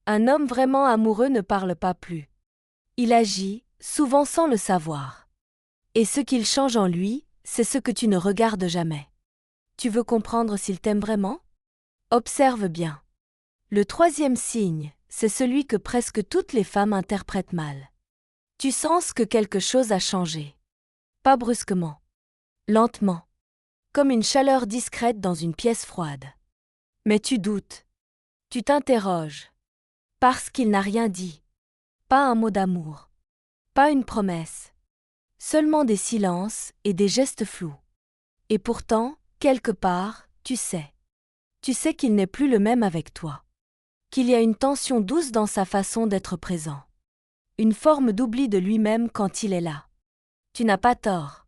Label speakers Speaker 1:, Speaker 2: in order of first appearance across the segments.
Speaker 1: Un homme vraiment amoureux ne parle pas plus. Il agit, souvent sans le savoir. Et ce qu'il change en lui, c'est ce que tu ne regardes jamais. Tu veux comprendre s'il t'aime vraiment? Observe bien. Le troisième signe, c'est celui que presque toutes les femmes interprètent mal. Tu sens que quelque chose a changé. Pas brusquement. Lentement. Comme une chaleur discrète dans une pièce froide. Mais tu doutes. Tu t'interroges. Parce qu'il n'a rien dit. Pas un mot d'amour. Pas une promesse. Seulement des silences et des gestes flous. Et pourtant, quelque part, tu sais. Tu sais qu'il n'est plus le même avec toi. Qu'il y a une tension douce dans sa façon d'être présent. Une forme d'oubli de lui-même quand il est là. Tu n'as pas tort.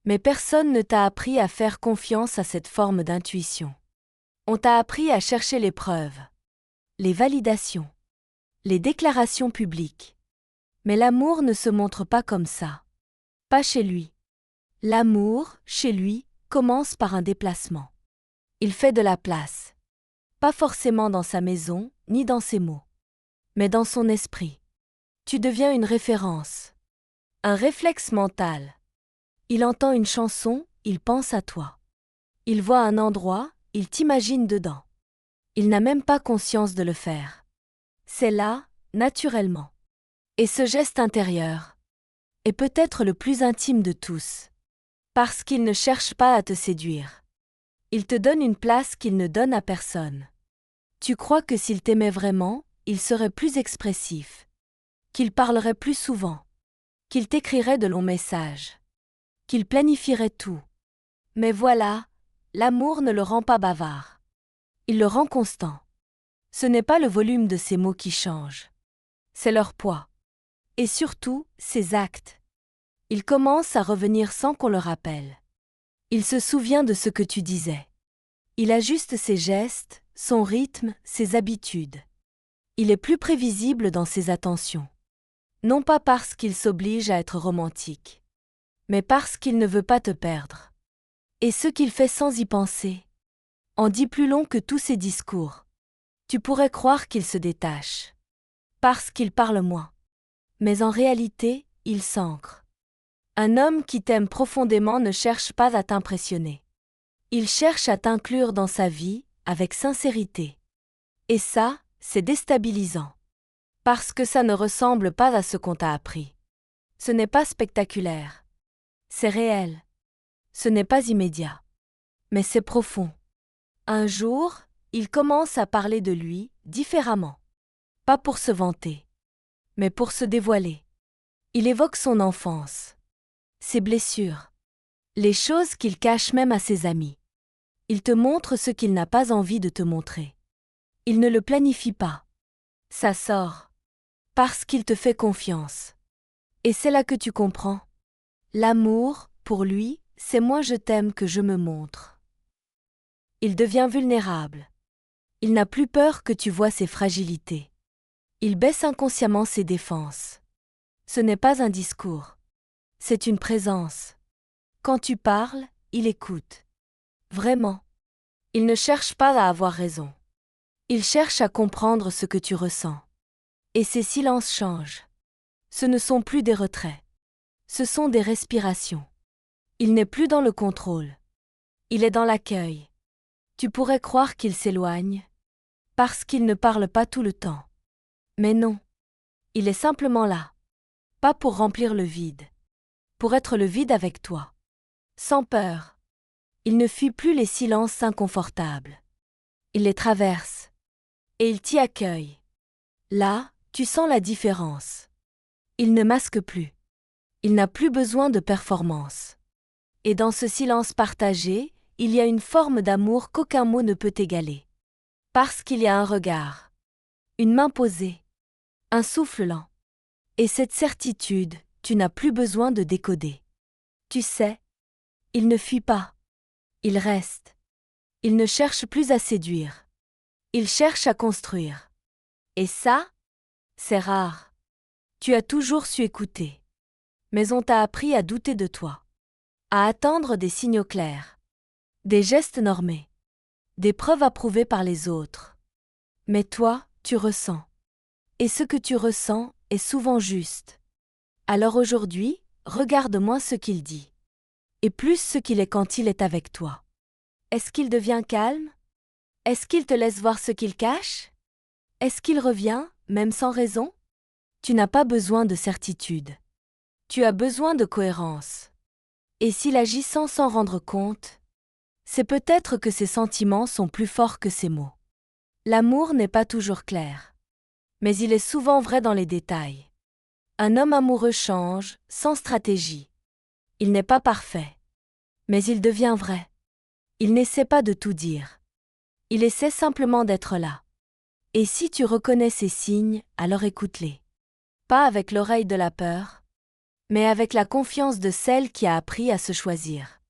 Speaker 1: Mais personne ne t'a appris à faire confiance à cette forme d'intuition. On t'a appris à chercher les preuves, les validations, les déclarations publiques. Mais l'amour ne se montre pas comme ça. Pas chez lui. L'amour, chez lui, commence par un déplacement. Il fait de la place. Pas forcément dans sa maison, ni dans ses mots. Mais dans son esprit. Tu deviens une référence. Un réflexe mental. Il entend une chanson, il pense à toi. Il voit un endroit, il t'imagine dedans. Il n'a même pas conscience de le faire. C'est là, naturellement. Et ce geste intérieur est peut-être le plus intime de tous. Parce qu'il ne cherche pas à te séduire. Il te donne une place qu'il ne donne à personne. Tu crois que s'il t'aimait vraiment, il serait plus expressif. Qu'il parlerait plus souvent. Qu'il t'écrirait de longs messages. Qu'il planifierait tout. Mais voilà, l'amour ne le rend pas bavard. Il le rend constant. Ce n'est pas le volume de ses mots qui change. C'est leur poids. Et surtout, ses actes. Il commence à revenir sans qu'on le rappelle. Il se souvient de ce que tu disais. Il ajuste ses gestes, son rythme, ses habitudes. Il est plus prévisible dans ses attentions. Non pas parce qu'il s'oblige à être romantique, mais parce qu'il ne veut pas te perdre. Et ce qu'il fait sans y penser en dit plus long que tous ses discours. Tu pourrais croire qu'il se détache. Parce qu'il parle moins. Mais en réalité, il s'ancre. Un homme qui t'aime profondément ne cherche pas à t'impressionner. Il cherche à t'inclure dans sa vie, avec sincérité. Et ça, c'est déstabilisant. Parce que ça ne ressemble pas à ce qu'on t'a appris. Ce n'est pas spectaculaire. C'est réel. Ce n'est pas immédiat. Mais c'est profond. Un jour, il commence à parler de lui, différemment. Pas pour se vanter, mais pour se dévoiler. Il évoque son enfance, ses blessures, les choses qu'il cache même à ses amis. Il te montre ce qu'il n'a pas envie de te montrer. Il ne le planifie pas. Ça sort. Parce qu'il te fait confiance. Et c'est là que tu comprends. L'amour, pour lui, c'est moins je t'aime que je me montre. Il devient vulnérable. Il n'a plus peur que tu vois ses fragilités. Il baisse inconsciemment ses défenses. Ce n'est pas un discours. C'est une présence. Quand tu parles, il écoute. Vraiment. Il ne cherche pas à avoir raison. Il cherche à comprendre ce que tu ressens. Et ses silences changent. Ce ne sont plus des retraits. Ce sont des respirations. Il n'est plus dans le contrôle. Il est dans l'accueil. Tu pourrais croire qu'il s'éloigne, parce qu'il ne parle pas tout le temps. Mais non. Il est simplement là. Pas pour remplir le vide. Pour être le vide avec toi. Sans peur. Il ne fuit plus les silences inconfortables. Il les traverse. Et il t'y accueille. Là, tu sens la différence. Il ne masque plus. Il n'a plus besoin de performance. Et dans ce silence partagé, il y a une forme d'amour qu'aucun mot ne peut égaler. Parce qu'il y a un regard. Une main posée. Un souffle lent. Et cette certitude, tu n'as plus besoin de décoder. Tu sais, il ne fuit pas. Il reste. Il ne cherche plus à séduire. Il cherche à construire. Et ça, c'est rare. Tu as toujours su écouter. Mais on t'a appris à douter de toi. À attendre des signaux clairs. Des gestes normés. Des preuves approuvées par les autres. Mais toi, tu ressens. Et ce que tu ressens est souvent juste. Alors aujourd'hui, regarde moins ce qu'il dit. Et plus ce qu'il est quand il est avec toi. Est-ce qu'il devient calme? Est-ce qu'il te laisse voir ce qu'il cache? Est-ce qu'il revient, même sans raison? Tu n'as pas besoin de certitude. Tu as besoin de cohérence. Et s'il agit sans s'en rendre compte, c'est peut-être que ses sentiments sont plus forts que ses mots. L'amour n'est pas toujours clair. Mais il est souvent vrai dans les détails. Un homme amoureux change, sans stratégie. Il n'est pas parfait. Mais il devient vrai. Il n'essaie pas de tout dire. Il essaie simplement d'être là. Et si tu reconnais ces signes, alors écoute-les. Pas avec l'oreille de la peur, mais avec la confiance de celle qui a appris à se choisir.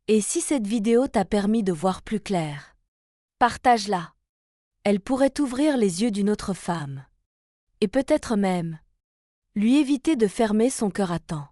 Speaker 1: Et si cette vidéo t'a permis de voir plus clair, partage-la. Elle pourrait ouvrir les yeux d'une autre femme. Et peut-être même lui éviter de fermer son cœur à temps.